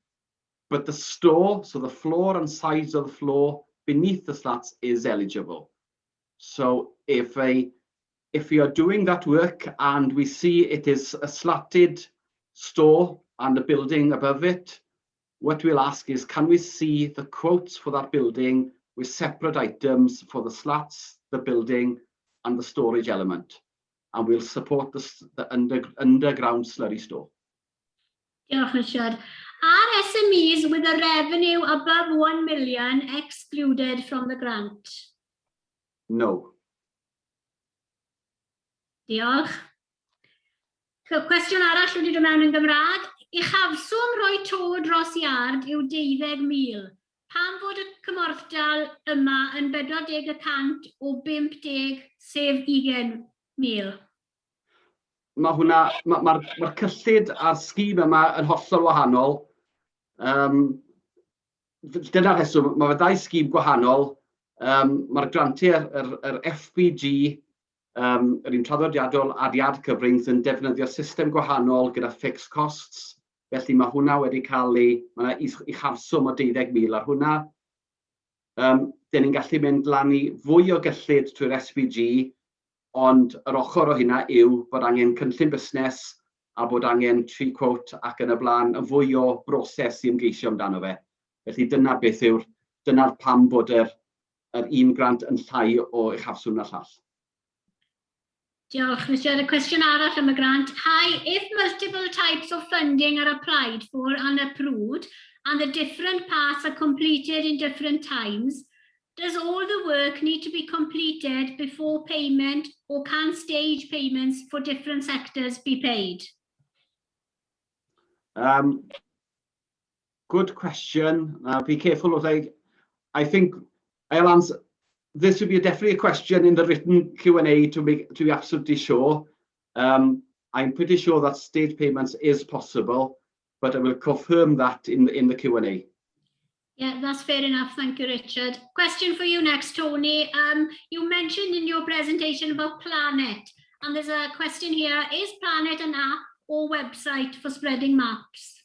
but the store, so the floor and sides of the floor beneath the slats is eligible. So if we are doing that work and we see it is a slatted store and a building above it, what we'll ask is, can we see the quotes for that building with separate items for the slats, the building, and the storage element? And we'll support the underground slurry store. Diolch, Richard. Are SMEs with a revenue above 1 million excluded from the grant? No. Diolch. Cwestiwn arall wedi dod mewn yn Gymraeg. Uchafswm rhoi to dros iard yw 12,000. Pam fod y cymorthdal yma yn 40% o 50 sef 20,000? Mae'r cyllid a'r sgîm yma yn hollol wahanol. Dyna'r rheswm, mae fe ddau sgîm gwahanol. Mae'r grantiau, yr FBG, yr un traddodiadol adiad cyfrings yn defnyddio system gwahanol gyda fixed costs. Felly mae hwnna wedi cael ei uchafswm o 12,000 ar hwnna. Dyn ni'n gallu mynd lan I fwy o gyllid trwy'r SPG, ond yr ochr o hynna yw bod angen cynllun busnes a bod angen tri quote ac yn y blaen yn fwy o broses I ymgeisio amdano fe. Felly dyna beth dyna'r pam bod yr un grant yn llai o uchafswm na llall. Diolch, Richard. A cwestiwn arall am y grant. Hi, if multiple types of funding are applied for and approved, and the different parts are completed in different times, does all the work need to be completed before payment, or can stage payments for different sectors be paid? Good question. Be careful what I think I'll answer. This would be definitely a question in the written Q&A to be absolutely sure. I'm pretty sure that stage payments is possible, but I will confirm that in the Q&A. Yeah, that's fair enough. Thank you, Richard. Question for you next, Tony. You mentioned in your presentation about Planet, and there's a question here. Is Planet an app or website for spreading maps?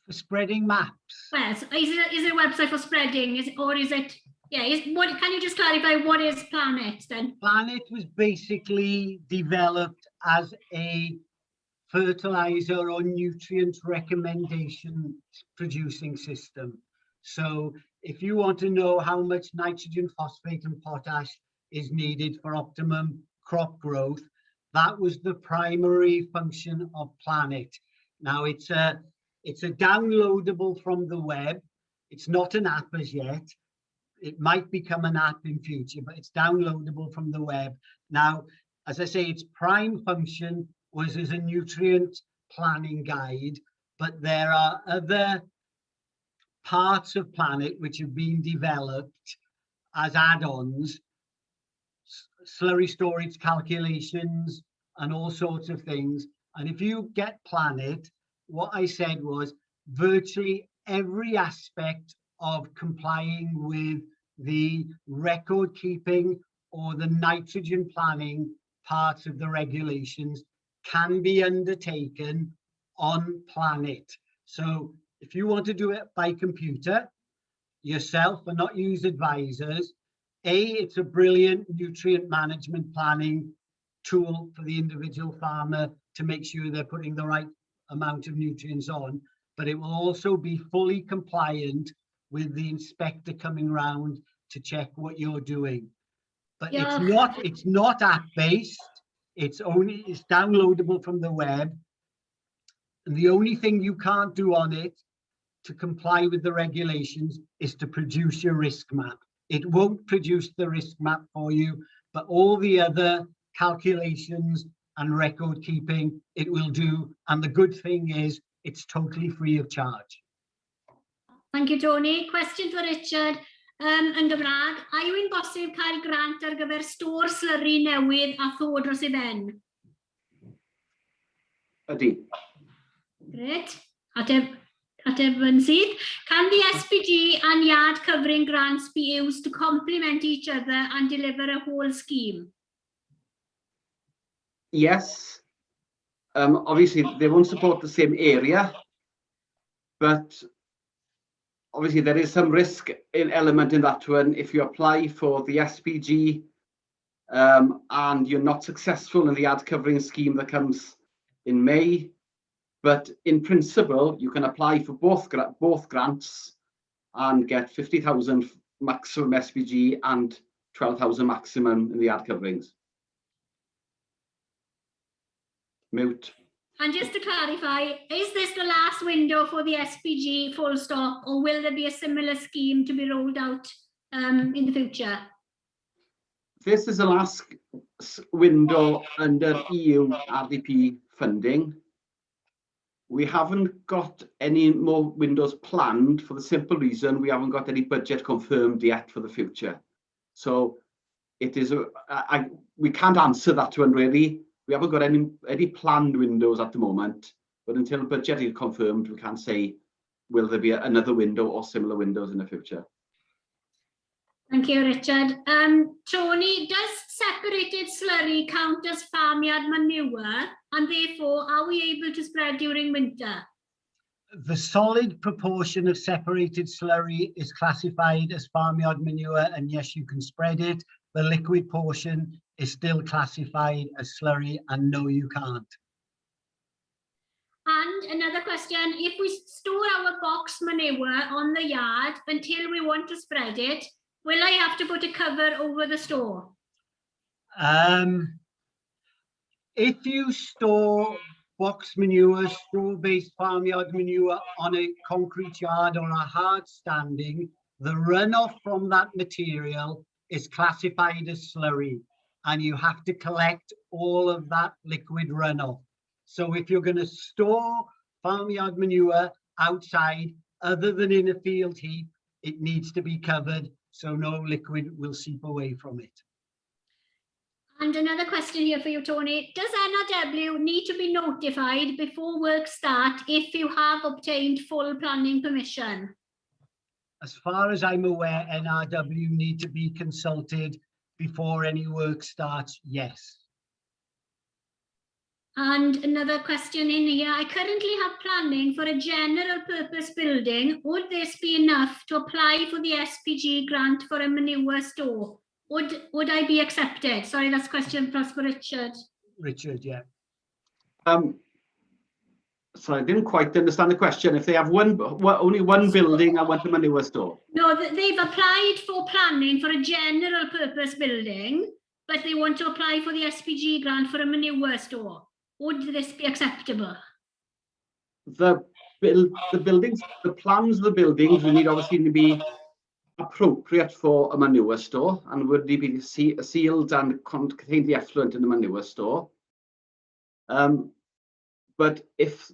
For spreading maps. Well, so is it a website for spreading? Can you just clarify what is Planet then? Planet was basically developed as a fertilizer or nutrient recommendation producing system. So if you want to know how much nitrogen, phosphate and potash is needed for optimum crop growth, that was the primary function of Planet. Now it's a downloadable from the web. It's not an app as yet. It might become an app in future, but it's downloadable from the web. Now, as I say, its prime function was as a nutrient planning guide, but there are other parts of Planet which have been developed as add-ons, slurry storage calculations and all sorts of things. And if you get Planet, what I said was virtually every aspect of complying with the record keeping or the nitrogen planning parts of the regulations can be undertaken on Planet. So if you want to do it by computer yourself and not use advisors, it's a brilliant nutrient management planning tool for the individual farmer to make sure they're putting the right amount of nutrients on, but it will also be fully compliant with the inspector coming round to check what you're doing. But it's not app based. It's downloadable from the web. And the only thing you can't do on it to comply with the regulations is to produce your risk map. It won't produce the risk map for you, but all the other calculations and record keeping it will do. And the good thing is it's totally free of charge. Thank you, Tony. Question for Richard. Yn Gymraeg, a yw'n bosib cael grant ar gyfer stor slurry newydd a ddod dros ei ben? Ydy. Great. Ateb yn sydd. Can the SPG and yard covering grants be used to complement each other and deliver a whole scheme? Yes. Obviously, they won't support the same area, but obviously there is some risk element in that one if you apply for the SPG and you're not successful in the yard covering scheme that comes in May. But in principle, you can apply for both grants and get 50,000 maximum SPG and 12,000 maximum in the yard coverings. Mute. And just to clarify, is this the last window for the SPG full stop, or will there be a similar scheme to be rolled out in the future? This is the last window under EU RDP funding. We haven't got any more windows planned for the simple reason we haven't got any budget confirmed yet for the future. So it is, we can't answer that one really. We haven't got any planned windows at the moment, but until the budget is confirmed, we can't say, will there be another window or similar windows in the future? Thank you, Richard. Tony, does separated slurry count as farmyard manure, and therefore are we able to spread during winter? The solid proportion of separated slurry is classified as farmyard manure, and yes, you can spread it. The liquid portion is still classified as slurry, and no, you can't. And another question, if we store our box manure on the yard until we want to spread it, will I have to put a cover over the store? If you store box manure, store-based farmyard manure on a concrete yard or a hard standing, the runoff from that material is classified as slurry, and you have to collect all of that liquid runoff. So if you're going to store farmyard manure outside, other than in a field heap, it needs to be covered so no liquid will seep away from it. And another question here for you, Tony. Does NRW need to be notified before work start if you have obtained full planning permission? As far as I'm aware, NRW need to be consulted before any work starts, yes. And another question in here, I currently have planning for a general purpose building. Would this be enough to apply for the SPG grant for a manure store? Would I be accepted? Sorry, that's a question for Richard. Richard, yeah. So I didn't quite understand the question. If they have only one building and want a manure store? No, they've applied for planning for a general purpose building, but they want to apply for the SPG grant for a manure store. Would this be acceptable? The buildings, the plans of the buildings would need obviously to be appropriate for a manure store and would need to be sealed and contain the effluent in the manure store. But if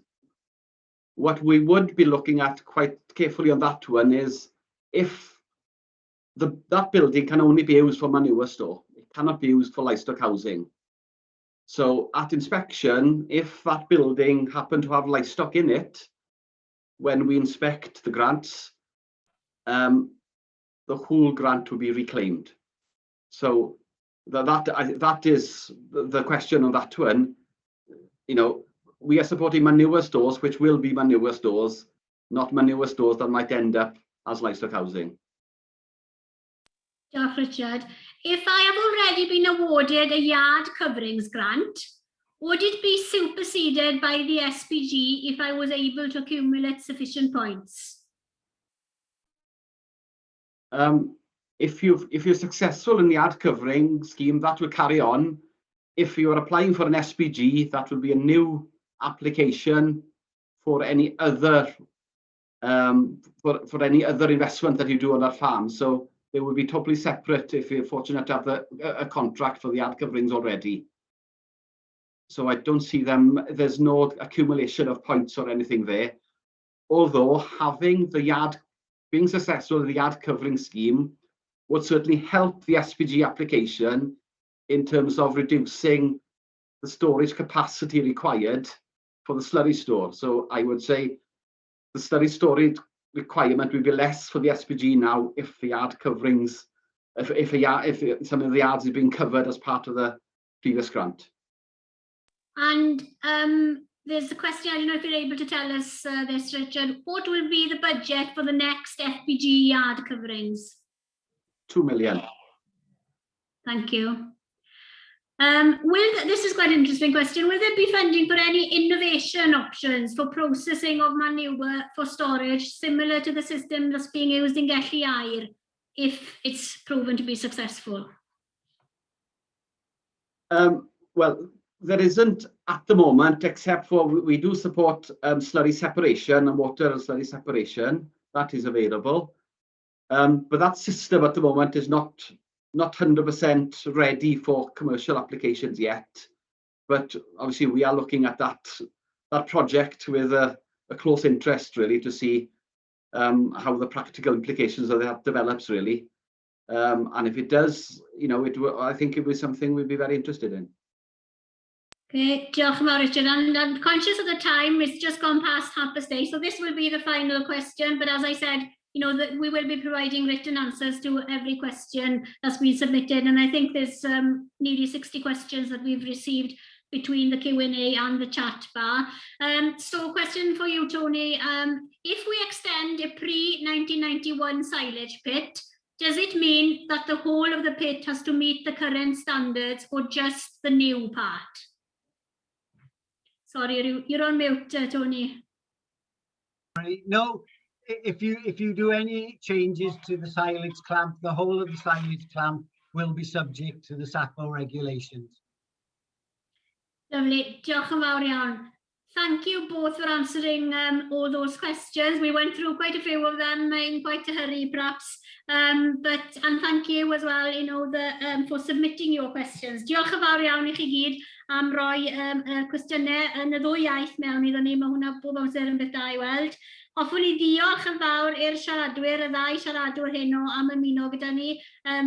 what we would be looking at quite carefully on that one is if that building can only be used for manure store, it cannot be used for livestock housing. So at inspection, if that building happened to have livestock in it, when we inspect the grants, the whole grant will be reclaimed. So that is the question on that one. You know, we are supporting manure stores, which will be manure stores, not manure stores that might end up as livestock housing. Diolch, Richard. If I have already been awarded a yard coverings grant, would it be superseded by the SPG if I was able to accumulate sufficient points? If you're successful in the yard covering scheme, that will carry on. If you are applying for an SPG, that will be a new application for any other for any other investment that you do on that farm. So they will be totally separate if you're fortunate to have a contract for the yard coverings already. So I don't see them, there's no accumulation of points or anything there. Although having being successful in the yard covering scheme would certainly help the SPG application in terms of reducing the storage capacity required for the slurry store. So I would say the slurry storage requirement will be less for the SPG now if the yard coverings, if some of the yards is being covered as part of the previous grant. And there's a question, I don't know if you're able to tell us this, Richard. What will be the budget for the next FPG yard coverings? 2 million. Thank you. This is quite an interesting question. Will there be funding for any innovation options for processing of manure for storage similar to the system that's being used in Cynhyrchu if it's proven to be successful? Well, there isn't at the moment, except for we do support slurry separation and water and slurry separation. That is available. But that system at the moment is not 100% ready for commercial applications yet. But obviously we are looking at that project with a close interest really to see how the practical implications of that develops really. And if it does, you know, I think it was something we'd be very interested in. Okay, diolch yn fawr, Richard. And I'm conscious of the time, it's just gone past 8:30, so this will be the final question. But as I said, you know, that we will be providing written answers to every question that's been submitted. And I think there's nearly 60 questions that we've received between the Q&A and the chat bar. So question for you, Tony. If we extend a pre-1991 silage pit, does it mean that the whole of the pit has to meet the current standards or just the new part? Sorry, you're on mute, Tony. No, if you do any changes to the silage clamp, the whole of the silage clamp will be subject to the SAPO regulations. Lovely, diolch yn fawr iawn. Thank you both for answering all those questions. We went through quite a few of them in quite a hurry, perhaps. And thank you as well, you know, for submitting your questions. Diolch yn fawr iawn I chi gyd am roi cwestiynau yn y ddwy iaith mewn iddyn ni. Mae hwnna bob amser yn beth da I weld. Hoffwn I ddiolch yn fawr i'r siaradwyr, y ddau siaradwyr heno am ymuno gyda ni,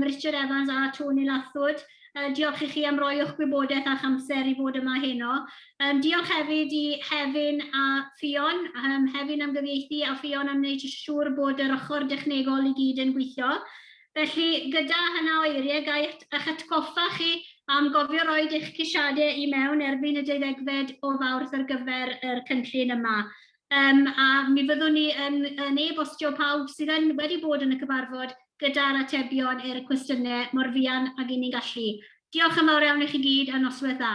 Richard Evans a Tony Lathwood. Diolch I chi am roi o'ch gwybodaeth a'ch amser I fod yma heno. Diolch hefyd I Hefin a Fion, Hefin am gyfieithu a Fion am wneud siŵr bod yr ochr dechnegol I gyd yn gweithio. Felly, gyda hynna o eiriau, gai eich atgoffa chi am gofio roed eich ceisiadau i mewn erbyn y 12fed o Fawrth ar gyfer yr cynllun yma. A mi fyddwn ni yn e-bostio pawb sydd wedi bod yn y cyfarfod gyda'r atebion i'r cwestiynau mor fuan ag i ni'n gallu. Diolch yn fawr iawn i chi gyd a noswaith dda.